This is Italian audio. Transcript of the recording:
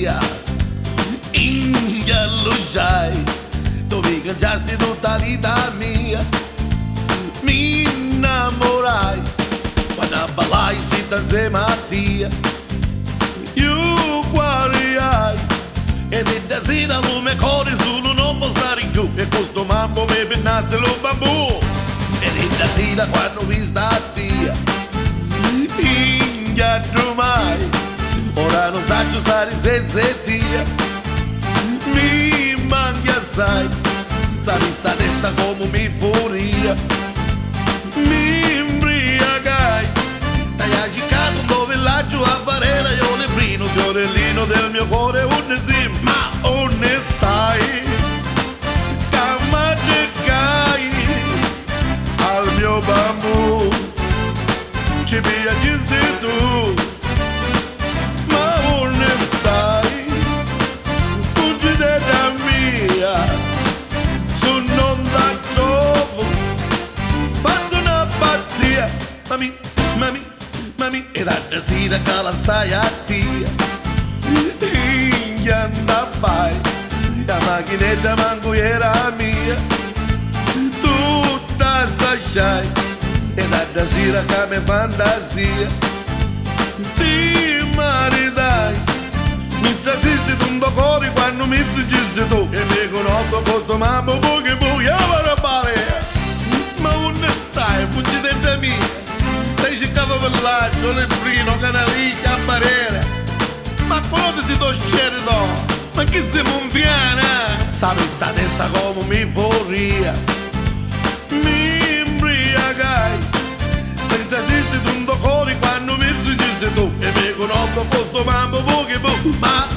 tia, India lo sai, tu mi cangiasti tutta la vita mia, mi innamorai, quando ballai sitta insieme a tia, io guariai, ed è da sera lume cuore solo non può stare in giù, e questo mambo mi pennasse lo bambù, ed è da sera quando vi sta a tia, India mai, ora non saggio stare senza tia, mi manchi assai, sapi sta testa come mi furia, mi imbriagai, dai agitato dove villaggio a Barera, io le brino, fiorellino del mio cuore, un ma onestai, cammaggiai al mio bambù, ci piacesti tu, ma onestai, fuggi da mia, su non da giovo, fatto una pazzia, mami, mami, mami, e da sera che la sai a tia, India vai, la macchinetta manco era mia, tutta sfasciai, e da sera che mi fantasia, ti maridai, mi trasiste un po' cuore quando mi suggesti tu, e mi conosco questo mambo poche buia per fare, ma onde stai, fuggi da mia, stai cercando villaggio, lebrino, canalicchia, a Barera, ma quello si do scerito, ma che se non viene? Sapi sta testa come mi furia, mi imbriagai, mentre esisti tu un cuore quando mi suggesti tu, e mi conosco questo mambo poche ma